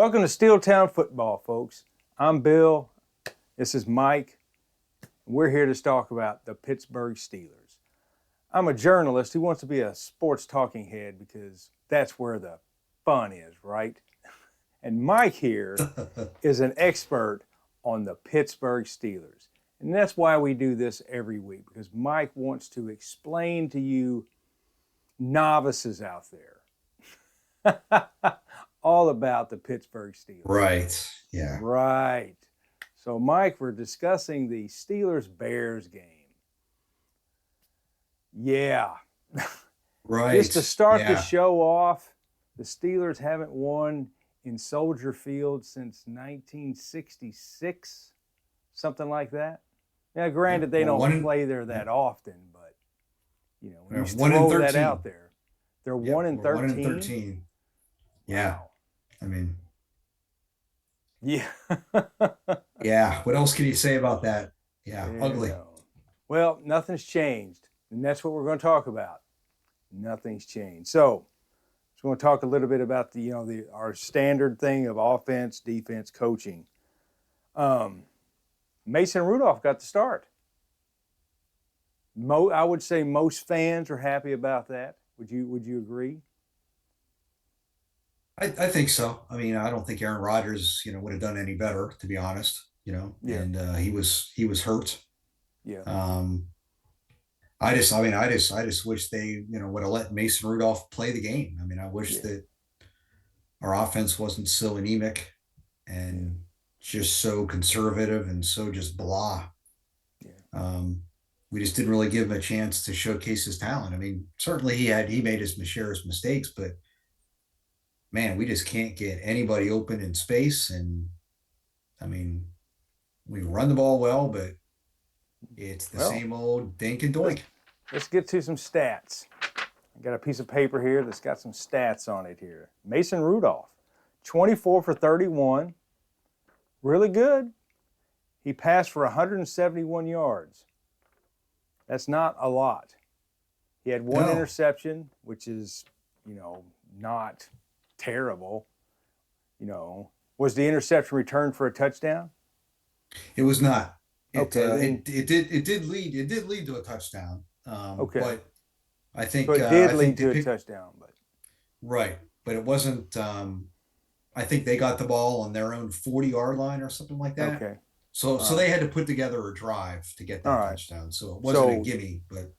Welcome to Steeltown Football, folks. I'm Bill. This is Mike. We're here to talk about the Pittsburgh Steelers. I'm a journalist who wants to be a sports talking head because that's where the fun is, right? And Mike here is an expert on the Pittsburgh Steelers. And that's why we do this every week, because Mike wants to explain to you novices out there all about the Pittsburgh Steelers. Right. Yeah. Right. So, Mike, we're discussing the Steelers-Bears game. Yeah. Right. Just to start the show off, the Steelers haven't won in Soldier Field since 1966, something like that. Now, granted, they don't play there that often, but, you know, when you throw that out there, they're 1-13. 1-13. Yeah. Wow. I mean, yeah. Yeah. What else can you say about that? Yeah. There Ugly. Well, nothing's changed. And that's what we're going to talk about. Nothing's changed. So, we're going to talk a little bit about our standard thing of offense, defense, coaching. Mason Rudolph got the start. I would say most fans are happy about that. Would you agree? I think so. I mean, I don't think Aaron Rodgers, would have done any better, to be honest. Yeah. And he was hurt. Yeah. I just wish they, would have let Mason Rudolph play the game. I mean, I wish that our offense wasn't so anemic and just so conservative and so just blah. Yeah. We just didn't really give him a chance to showcase his talent. I mean, certainly he made his share of mistakes, but man, we just can't get anybody open in space. And I mean, we run the ball well, but it's the same old dink and doink. Let's get to some stats. I got a piece of paper here that's got some stats on it here. Mason Rudolph, 24 for 31. Really good. He passed for 171 yards. That's not a lot. He had one interception, which is, not terrible. Was the interception returned for a touchdown? It was not. It did lead to a touchdown. But I think it did lead to a touchdown, but right. But it wasn't. I think they got the ball on their own 40-yard line or something like that. Okay. So they had to put together a drive to get that touchdown. So it wasn't a gimme, but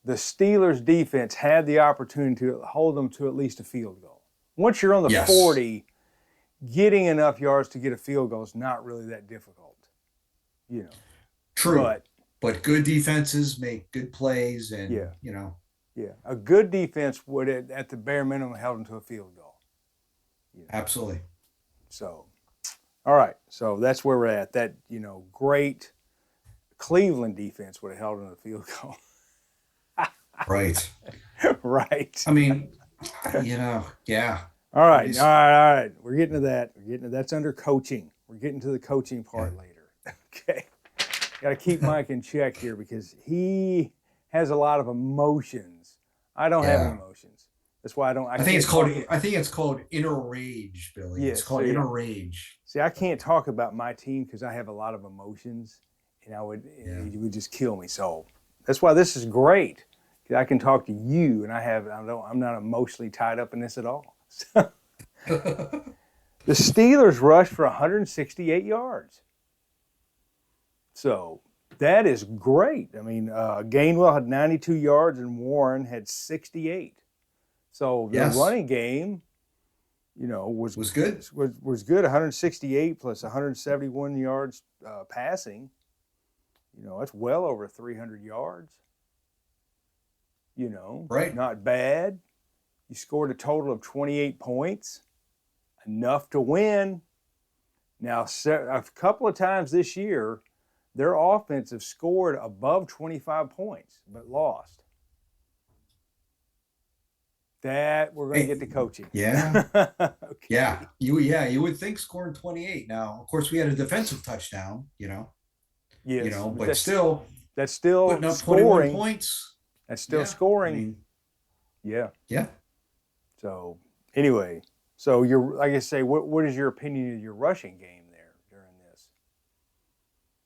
the Steelers defense had the opportunity to hold them to at least a field goal. Once you're on the 40, getting enough yards to get a field goal is not really that difficult. True. But good defenses make good plays, and a good defense would at the bare minimum held them to a field goal. Absolutely. So, all right. So that's where we're at. That great Cleveland defense would have held them to a field goal. Right. Right. I mean, yeah. All right. We're getting to that. That's under coaching. We're getting to the coaching part later. Okay. Got to keep Mike in check here because he has a lot of emotions. I don't have emotions. That's why I don't. I think it's called inner rage, Billy. Yes, it's called inner rage. See, I can't talk about my team because I have a lot of emotions, and it would just kill me. So that's why this is great. I can talk to you, and I'm not emotionally tied up in this at all. The Steelers rushed for 168 yards. So that is great. I mean, Gainwell had 92 yards and Warren had 68. So the running game, was good. Was good. 168 plus 171 yards passing. That's well over 300 yards. Right. Not bad. You scored a total of 28 points, enough to win. Now, a couple of times this year, their offense have scored above 25 points, but lost. That we're going to get to coaching. Yeah. Okay. Yeah. You would think scoring 28. Now, of course, we had a defensive touchdown, Yes. But that's still putting up scoring 21 scoring. points. That's still scoring. I mean, yeah. Yeah. So anyway, So you're, like I say, what is your opinion of your rushing game there during this?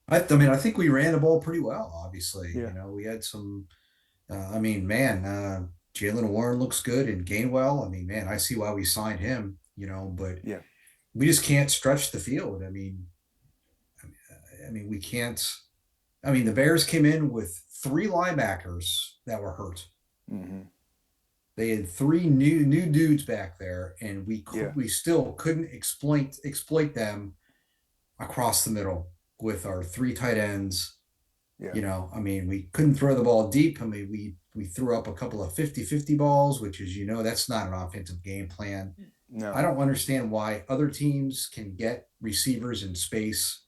I mean, I think we ran the ball pretty well. Obviously, Yeah. we had some. I mean, man, Jalen Warren looks good and Gainwell. I mean, man, I see why we signed him. But Yeah. we just can't stretch the field. I mean, we can't. I mean, the Bears came in with three linebackers that were hurt. Mm-hmm. They had three new dudes back there, and Yeah. we still couldn't exploit them across the middle with our three tight ends. Yeah. I mean, we couldn't throw the ball deep. I mean, we threw up a couple of 50-50 balls, which is, that's not an offensive game plan. I No. don't understand why other teams can get receivers in space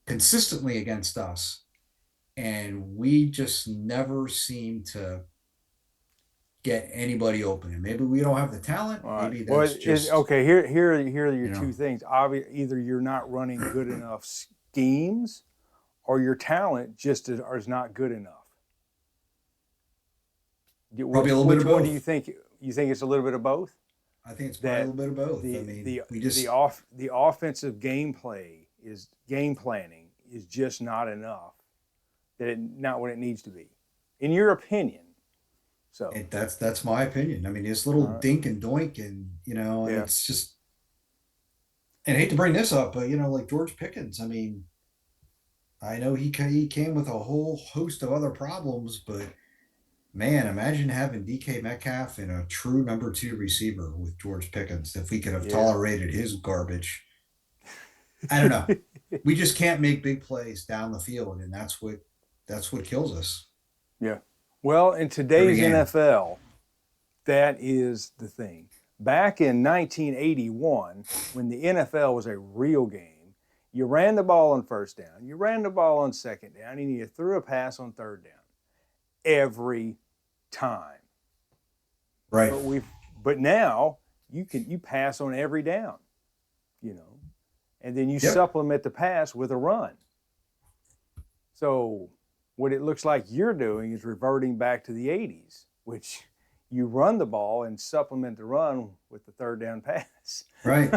consistently against us, and we just never seem to get anybody open. And maybe we don't have the talent. All right. Maybe Well, that's just, okay. Here are your you know, two things. Either you're not running good enough schemes, or your talent just is not good enough. probably a little bit Which of one do you both. think? You think it's a little bit of both? I think it's probably a That little bit of both. I the mean, the we the just, off the offensive game planning is just not enough. Not what it needs to be, in your opinion. So, that's my opinion. I mean, this all little right. dink and doink, and and Yeah. it's just, and I hate to bring this up, but like George Pickens. I mean, I know he came with a whole host of other problems, but man, imagine having DK Metcalf and a true number two receiver with George Pickens. If we could have Yeah. tolerated his garbage, I don't know. We just can't make big plays down the field, and that's what kills us Yeah. Well, in every today's game. NFL, that is the thing. Back in 1981, when the NFL was a real game, you ran the ball on first down, you ran the ball on second down, and you threw a pass on third down every time. Right. But now you pass on every down, and then you Yep. supplement the pass with a run. So what it looks like you're doing is reverting back to the 80s, which you run the ball and supplement the run with the third down pass. Right.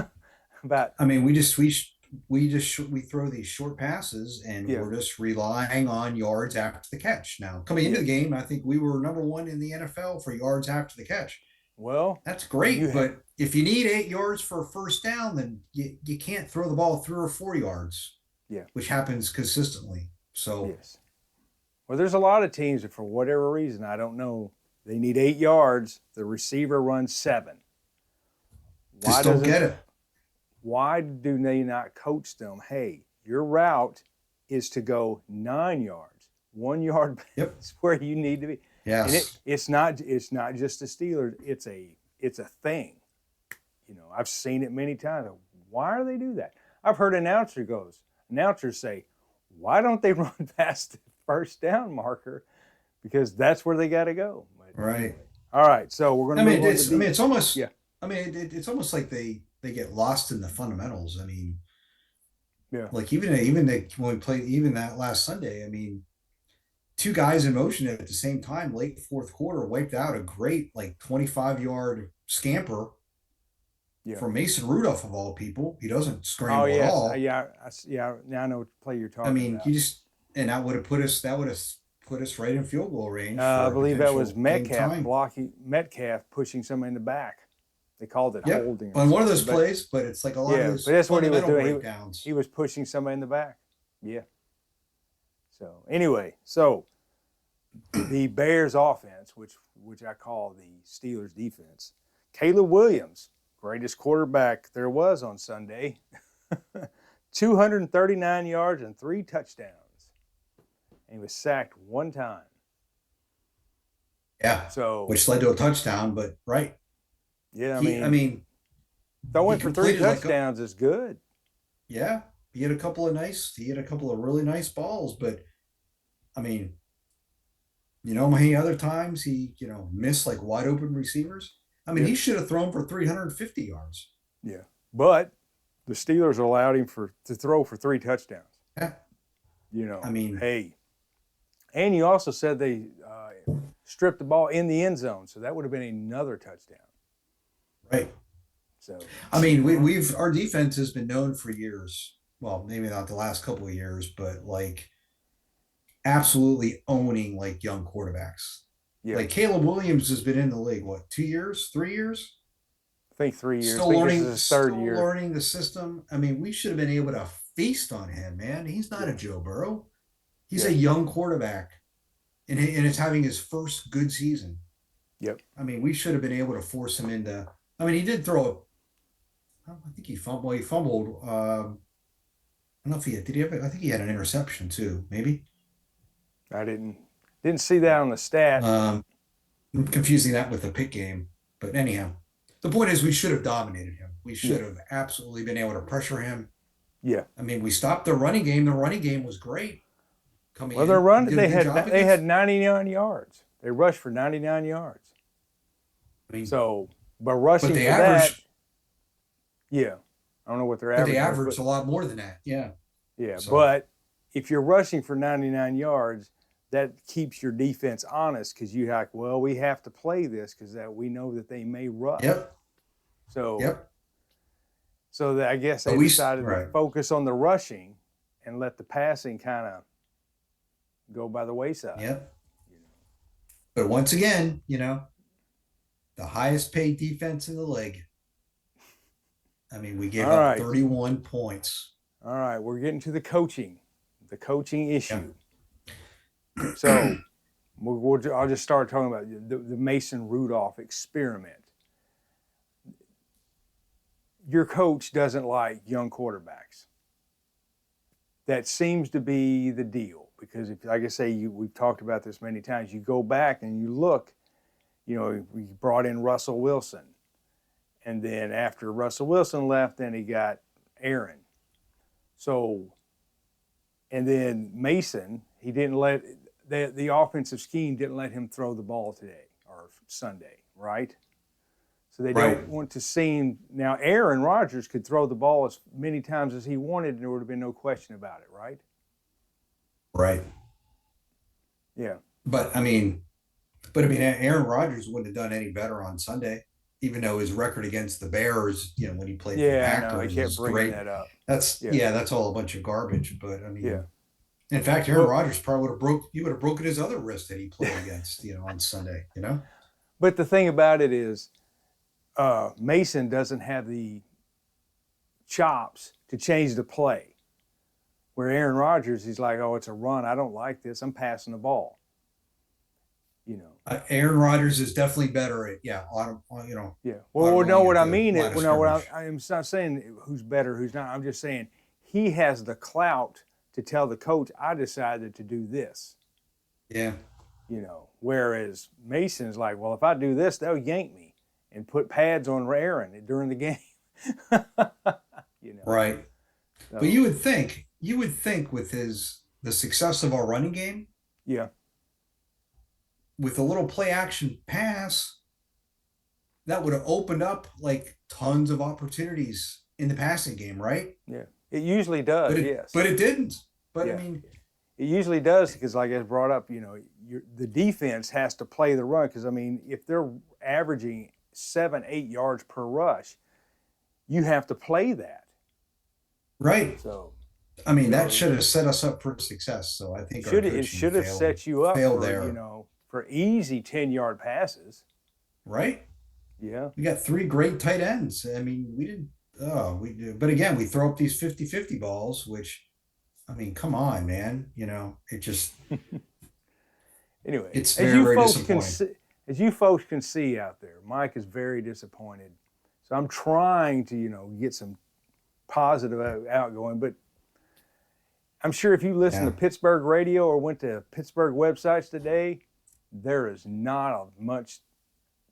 About I mean, we throw these short passes, and yeah, we're just relying on yards after the catch. Now, coming into yeah. the game, I think we were number one in the NFL for yards after the catch. Well, That's you great, ha- but if you need 8 yards for a first down, then you can't throw the ball 3 or 4 yards, yeah, which happens consistently. So yes. Well, there's a lot of teams that, for whatever reason, I don't know, they need 8 yards. The receiver runs 7. Why just don't doesn't? get it. Why do they not coach them? Hey, your route is to go 9 yards. 1 yard Yep. is where you need to be. And Yes. it's not just the Steelers. It's a thing. I've seen it many times. Why do they do that? I've heard announcers say, why don't they run past the first down marker? Because that's where they got to go. But Right. anyway. All right, so we're going to move on to It's almost. yeah, I mean, it's almost like they get lost in the fundamentals. I mean, yeah, like when we played even that last Sunday. I mean, two guys in motion at the same time, late fourth quarter, wiped out a great like 25-yard scamper yeah. for Mason Rudolph of all people. He doesn't Oh scramble at yes, all. yeah. Now I know what play you're I talking mean, about. you just and that would have put us right in field goal range I for a believe that was potential game time. Metcalf pushing somebody in the back. They called it Yep, holding or on one of something. those plays, but it's like a lot of Yeah, those but that's what he was fundamental doing. breakdowns. He was pushing somebody in the back. Yeah. So anyway, the Bears offense, which I call the Steelers defense, Caleb Williams, greatest quarterback there was on Sunday, 239 yards and 3 touchdowns, and he was sacked 1 time. Yeah, So which led to a touchdown. But right, yeah, I mean, he throwing for 3 completed touchdowns is good. yeah, he had a couple of really nice balls, but I mean, how many other times he, missed like wide open receivers? I mean, Yeah, he should have thrown for 350 yards. yeah. But the Steelers allowed him to throw for 3 touchdowns. Yeah. I mean, Hey, and you also said they stripped the ball in the end zone, so that would have been another touchdown. right. So I mean, we've our defense has been known for years. Well, maybe not the last couple of years, but like absolutely owning like young quarterbacks. yeah, Like Caleb Williams has been in the league, what, 2 years, 3 years? I think 3 years. I think this is his third Still year. learning the system. I mean, we should have been able to feast on him, man. He's not a Yeah, Joe Burrow. He's yeah, a young quarterback, and it's having his first good season. yep. I mean, we should have been able to force him into. I mean, he did throw. I think he fumbled. He fumbled. I don't know if he had, did. He have? I think he had an interception too. Maybe. I didn't see that on the stat, but Um, I'm confusing that with the pick game. But anyhow, the point is, we should have dominated him. We yeah, should have absolutely been able to pressure him. yeah. I mean, we stopped the running game. The running game was great coming Well, they're in. We running. did a good job They had against. 99 yards. They rushed for 99 yards. I mean, So, but but rushing they for that, averaged, yeah. I don't know what their but they average was, averaged a lot more than that. Yeah. yeah. So, But if you're rushing for 99 yards, that keeps your defense honest because you like, well, we have to play this because that we know that they may rush. yep, So, yep. so that I guess But they we decided to right. focus on the rushing and let the passing kind of go by the wayside. Yep. But once again, the highest paid defense in the league. I mean, we gave All up right. 31 points. All right, we're getting to the coaching issue. Yep. So I'll just start talking about the Mason Rudolph experiment. Your coach doesn't like young quarterbacks. That seems to be the deal because, if, like I say, we've talked about this many times. You go back and you look. We brought in Russell Wilson, and then after Russell Wilson left, then he got Aaron. So, and then Mason, he didn't let the offensive scheme didn't let him throw the ball today or Sunday, right? So they don't want to seem now. Aaron Rodgers could throw the ball as many times as he wanted, and there would have been no question about it, right? Right. Yeah. But I mean, Aaron Rodgers wouldn't have done any better on Sunday, even though his record against the Bears, when he played for the Packers, he kept was bringing great. that up. That's all a bunch of garbage. But I mean, Yeah. in fact, Aaron Rodgers probably would have broken his other wrist that he played against, on Sunday. But the thing about it is, Mason doesn't have the chops to change the play. Where Aaron Rodgers, he's like, oh, it's a run. I don't like this. I'm passing the ball. Aaron Rodgers is definitely better at Yeah. Well, no, what I mean is, is, I'm not saying who's better, who's not. I'm just saying he has the clout to tell the coach, I decided to do this. Yeah. Whereas Mason's like, well, if I do this, they'll yank me and put pads on Aaron during the game. Right. So, But you would think with the success of our running game, yeah, with a little play action pass, that would have opened up like tons of opportunities in the passing game, right? yeah, it usually does. Yes, but it didn't. But Yeah. I mean, it usually does because, like I brought up, the defense has to play the run because, I mean, if they're averaging 7-8 yards per rush, you have to play that. right. So, I mean, that should have set us up for success. So I think it should have set you up for, there. For easy 10-yard passes. Right. Yeah. We got 3 great tight ends. I mean, we didn't. Oh, we did. But again, we throw up these 50-50 balls, which, I mean, come on, man. It just. Anyway, It's very disappointing. As you folks can see out there, Mike is very disappointed. So I'm trying to, get some positive outgoing, but I'm sure if you listen to Pittsburgh radio or went to Pittsburgh websites today, there is not much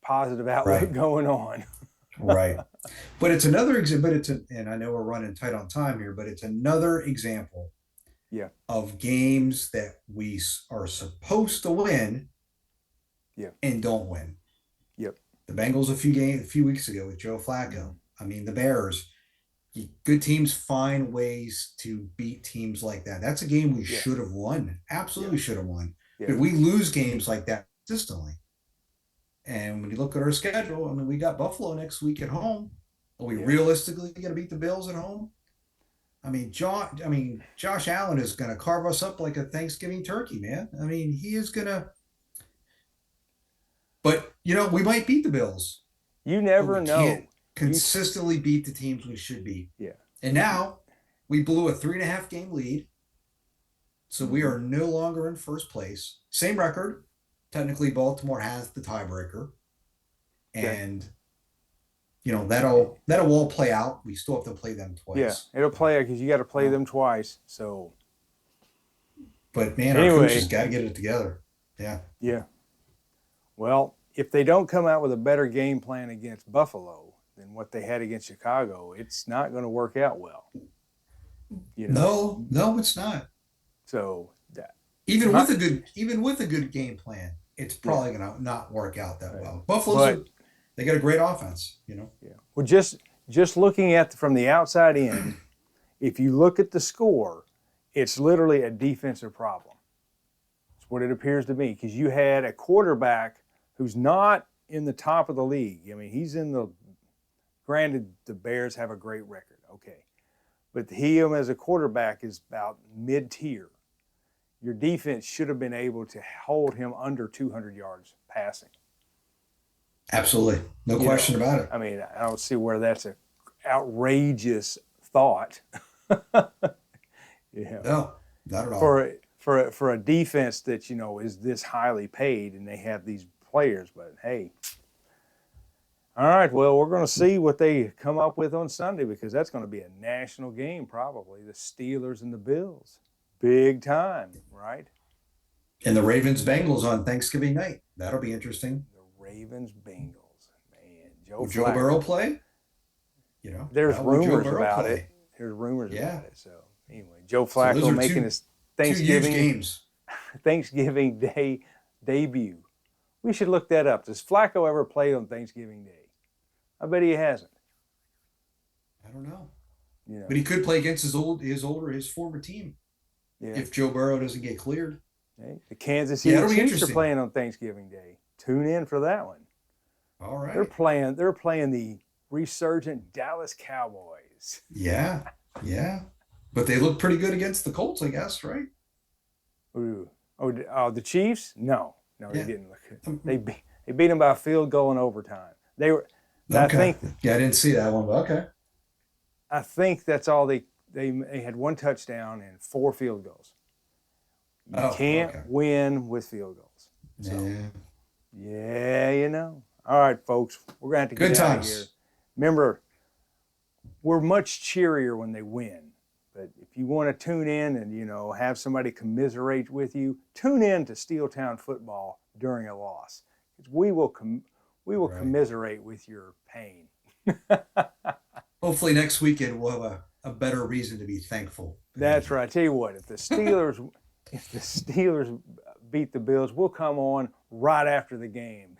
positive outlook going on. Right. But it's another example, and I know we're running tight on time here, but it's another example of games that we are supposed to win and don't win. Yep. The Bengals a few weeks ago with Joe Flacco. I mean, the Bears, good teams find ways to beat teams like that. That's a game we should have won. Absolutely should have won. Yeah. But we lose games like that consistently. And when you look at our schedule, I mean, we got Buffalo next week at home. Are we realistically going to beat the Bills at home? I mean, Josh Allen is going to carve us up like a Thanksgiving turkey, man. I mean, he is going to. But we might beat the Bills. You never know. Can't consistently beat the teams we should beat. Yeah. And now we blew a 3.5 game lead. So we are no longer in first place. Same record. Technically, Baltimore has the tiebreaker. And, that'll all play out. We still have to play them twice. Yeah, it'll play out because you got to play them twice. So. But, man, our coaches got to get it together. Yeah. Yeah. Well, if they don't come out with a better game plan against Buffalo than what they had against Chicago, it's not going to work out well. No, it's not. So even with a good game plan, it's probably going to not work out that well. Buffalo's they got a great offense, Yeah. Well, just looking at from the outside in, if you look at the score, it's literally a defensive problem. It's what it appears to be, because you had a quarterback who's not in the top of the league. I mean, he's in the. Granted, the Bears have a great record, okay, but him as a quarterback is about mid-tier. Your defense should have been able to hold him under 200 yards passing. Absolutely. No question about it. I mean, I don't see where that's an outrageous thought. No, not at all. For a defense that, is this highly paid and they have these players, but hey. All right, well, we're going to see what they come up with on Sunday, because that's going to be a national game probably, the Steelers and the Bills. Big time, right? And the Ravens-Bengals on Thanksgiving night. That'll be interesting. The Ravens-Bengals. Man, Will Joe Burrow play? There's rumors about it. There's rumors about it. So, anyway, Joe Flacco making his Thanksgiving Day debut. We should look that up. Does Flacco ever play on Thanksgiving Day? I bet he hasn't. I don't know. But he could play against his former team. Yeah. If Joe Burrow doesn't get cleared. Hey, the Kansas City Chiefs are playing on Thanksgiving Day. Tune in for that one. All right. They're playing the resurgent Dallas Cowboys. Yeah. But they look pretty good against the Colts, I guess, right? Ooh. The Chiefs? No, they didn't look good. They beat them by a field goal in overtime. They were. Okay. I didn't see that one, but okay. I think that's all they had, one touchdown and 4 field goals. You can't win with field goals. So, All right, folks, we're going to have to get out of here. Remember, we're much cheerier when they win. But if you want to tune in and, have somebody commiserate with you, tune in to Steeltown Football during a loss. Because we will commiserate with your pain. Hopefully next weekend we'll have a better reason to be thankful. That's right. I tell you what, if the Steelers beat the Bills, we'll come on right after the game.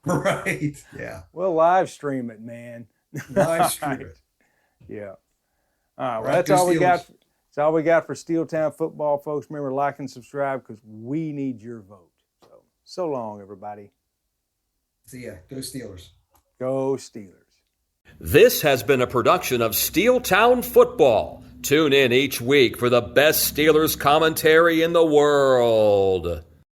Right. Yeah. We'll live stream it, man. Live stream it. Yeah. All right. Well, that's all we got. That's all we got for Steeltown Football, folks. Remember, like and subscribe, because we need your vote. So long, everybody. See ya. Go Steelers. Go Steelers. This has been a production of Steeltown Football. Tune in each week for the best Steelers commentary in the world.